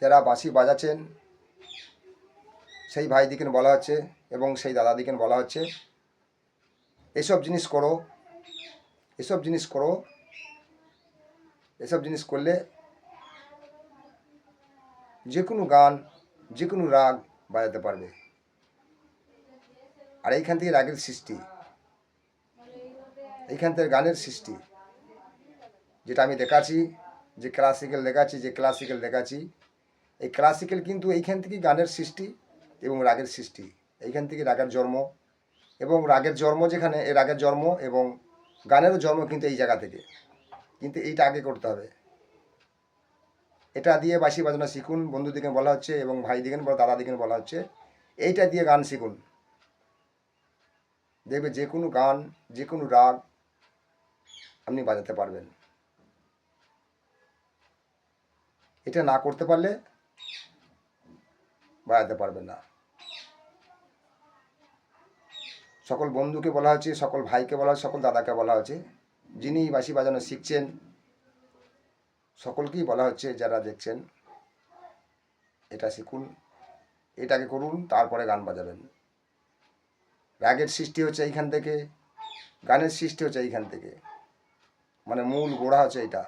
যারা বাঁশি বাজাচ্ছেন সেই ভাইদিকে বলা হচ্ছে এবং সেই দাদাদিকে বলা হচ্ছে এসব জিনিস করো, এসব জিনিস করো, এসব জিনিস করলে যে কোনো গান, যে কোনো রাগ বাজাতে পারবে। আর এইখান থেকে রাগের সৃষ্টি, এইখান থেকে গানের সৃষ্টি, যেটা আমি দেখাচ্ছি, যে ক্লাসিক্যাল দেখাচ্ছি, এই ক্লাসিক্যাল কিন্তু এইখান থেকেই গানের সৃষ্টি এবং রাগের সৃষ্টি। এইখান থেকে রাগের জন্ম এবং রাগের জন্ম, যেখানে এই রাগের জন্ম এবং গানেরও জন্ম কিন্তু এই জায়গা থেকে। কিন্তু এইটা আগে করতে হবে। এটা দিয়ে বাঁশি বাজানো শিখুন, বন্ধুদিকে বলা হচ্ছে এবং ভাইদিকে বা দাদাদিকে বলা হচ্ছে এইটা দিয়ে গান শিখুন। দেখবে যে কোনো গান, যে কোনো রাগ আপনি বাজাতে পারবেন। এটা না করতে পারলে বাজাতে পারবেন না। সকল বন্ধুকে বলা হচ্ছে, সকল ভাইকে বলা হচ্ছে, সকল দাদাকে বলা হচ্ছে, যিনি বাঁশি বাজানো শিখছেন সকলকেই বলা হচ্ছে, যারা দেখছেন এটা শিখুন, এটাকে করুন, তারপরে গান বাজাবেন। রাগের সৃষ্টি হচ্ছে এইখান থেকে, গানের সৃষ্টি হচ্ছে এইখান থেকে, মানে মূল গোড়া হচ্ছে এটা।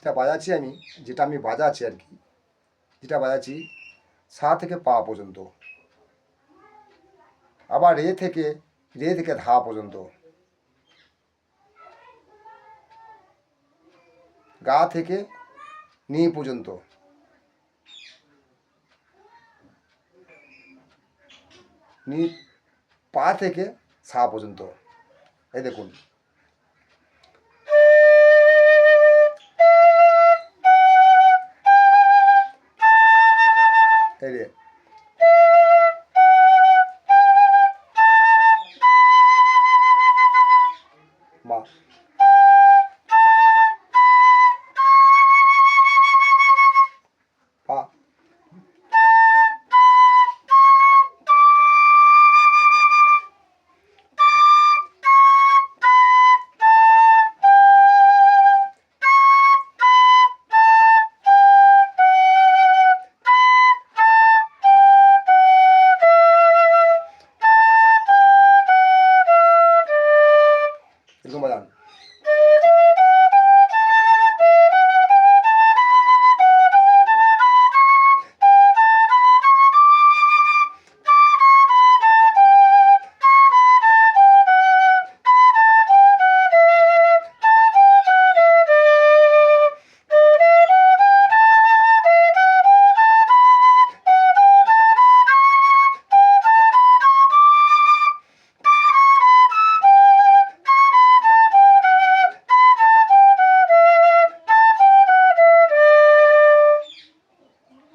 যেটা বাজাচ্ছি আমি, যেটা আমি বাজাচ্ছি আর কি, যেটা বাজাচ্ছি সা থেকে পা পর্যন্ত, আবার রে থেকে ধা পর্যন্ত, গা থেকে নি পর্যন্ত, নি পা থেকে সা পর্যন্ত। এই দেখুন, এই রে মা, পা, এরকম বাজান।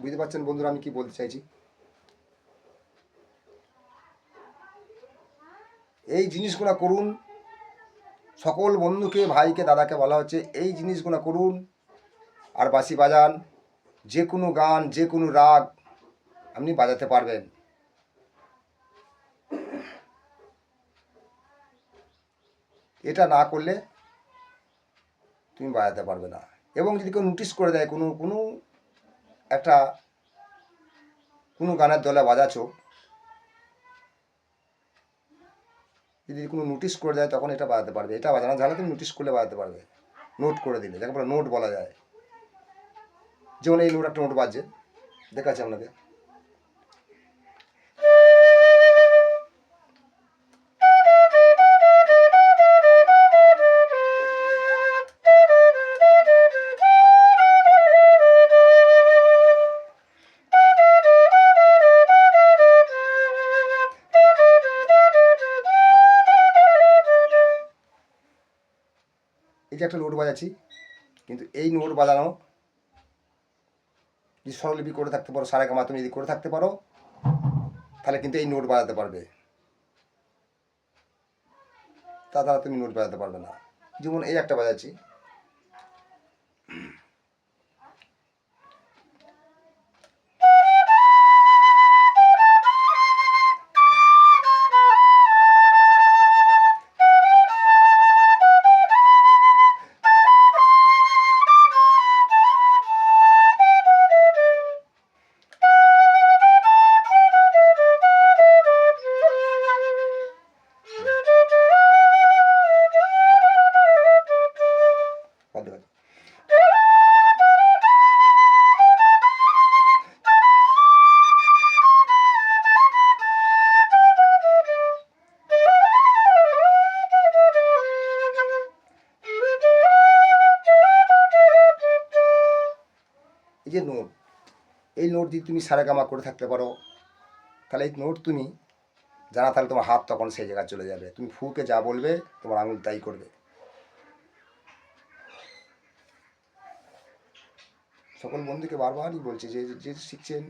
বুঝতে পারছেন বন্ধুরা আমি কি বলতে চাইছি? এই জিনিসগুলো করুন, সকল বন্ধুকে, ভাইকে, দাদাকে বলা হচ্ছে এই জিনিসগুলো করুন, আর বাঁশি বাজান। যে কোনো গান, যে কোনো রাগ আপনি বাজাতে পারবেন। এটা না করলে তুমি বাজাতে পারবে না। এবং যদি কেউ নোটিশ করে দেয়, কোনো একটা কোনো গানের দলে বাজাচ্ছো, যদি কোনো নোটিশ করে দেয় তখন এটা বাজাতে পারবে। এটা বাজানো জানলে তুমি নোটিশ করলে বাজাতে পারবে, নোট করে দিলে, যাকে বলে নোট বলা যায়। যেমন এই নোট, একটা নোট বাজছে, দেখাচ্ছি আপনাকে। এই যে একটা নোট বাজাচ্ছি, কিন্তু এই নোট বাজানো যদি স্বরলিপি করে থাকতে পারো, সারেগামা তুমি যদি করে থাকতে পারো, তাহলে কিন্তু এই নোট বাজাতে পারবে, তাছাড়া তুমি নোট বাজাতে পারবে না। যেমন এই একটা বাজাচ্ছি, এই নোট দিয়ে তুমি সারেগামা করে থাকতে পারো, তাহলে এই নোট তুমি জানা, তাহলে তোমার হাত তখন সেই জায়গায় চলে যাবে, তুমি ফুকে যা বলবে তোমার আঙুল তাই করবে। সকল বন্ধুকে বারবারই বলছি যে যে শিখছেন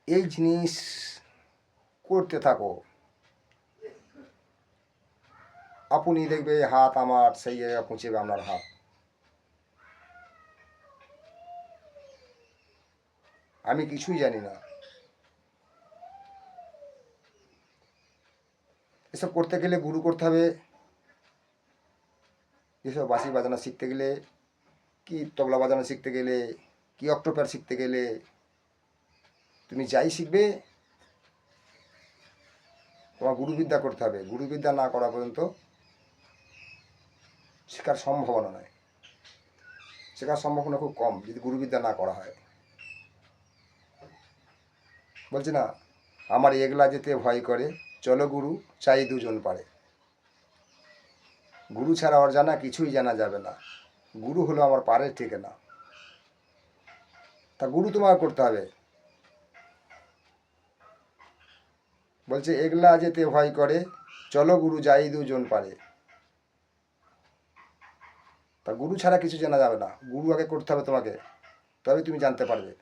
এই জিনিস করতে থাকো, আপনি দেখবে হাত আমার সেই জায়গায় পৌঁছেবে, আপনার হাত। আমি কিছুই জানি না, এসব করতে গেলে গুরু করতে হবে। এসব বাঁশি বাজানো শিখতে গেলে, কি তবলা বাজানো শিখতে গেলে, কি অক্টোপ্যাড শিখতে গেলে, তুমি যাই শিখবে তোমার গুরুবিদ্যা করতে হবে। গুরুবিদ্যা না করা পর্যন্ত শেখার সম্ভাবনা নয়, শেখার সম্ভাবনা খুব কম যদি গুরুবিদ্যা না করা হয়। বলছে না, আমার একলা যেতে ভয় করে, চলো গুরু চাই দুজন পারে। গুরু ছাড়া অজানা কিছুই জানা যাবে না, গুরু হলো আমার পারের ঠিকানা। তা গুরু তোমার করতে হবে। বলছে একলা যেতে ভয় করে, চলো গুরু যাই দুজন পারে। তা গুরু ছাড়া কিছু জানা যাবে না, গুরু আগে করতে হবে তোমাকে, তবে তুমি জানতে পারবে।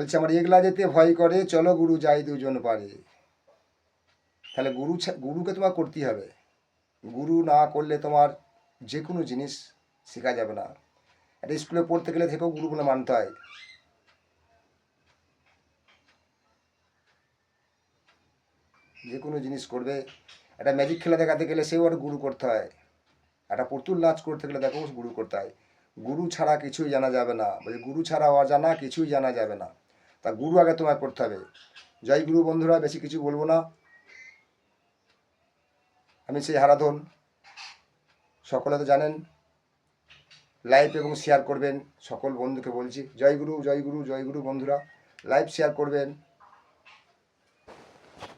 বলছে আমার একলা যেতে ভয় করে, চলো গুরু যাই দুজন পারে। তাহলে গুরুকে তোমার করতেই হবে। গুরু না করলে তোমার যে কোনো জিনিস শেখা যাবে না। একটা স্কুলে পড়তে গেলে থেকেও গুরুগুলো মানতে হয়। যে কোনো জিনিস করবে, একটা ম্যাজিক খেলা দেখাতে গেলে সেও একটা গুরু করতে হয়। একটা পুতুল নাচ করতে গেলে দেখো গুরু করতে হয়। গুরু ছাড়া কিছুই জানা যাবে না, বলছে গুরু ছাড়া অজানা কিছুই জানা যাবে না। তা গুরু আগে তোমায় করতে হবে। জয় গুরু বন্ধুরা, বেশি কিছু বলবো না। আমি সেই হারাধন, সকলে তো জানেন। লাইভ এবং শেয়ার করবেন, সকল বন্ধুকে বলছি জয় গুরু জয় গুরু জয় গুরু। বন্ধুরা লাইভ শেয়ার করবেন।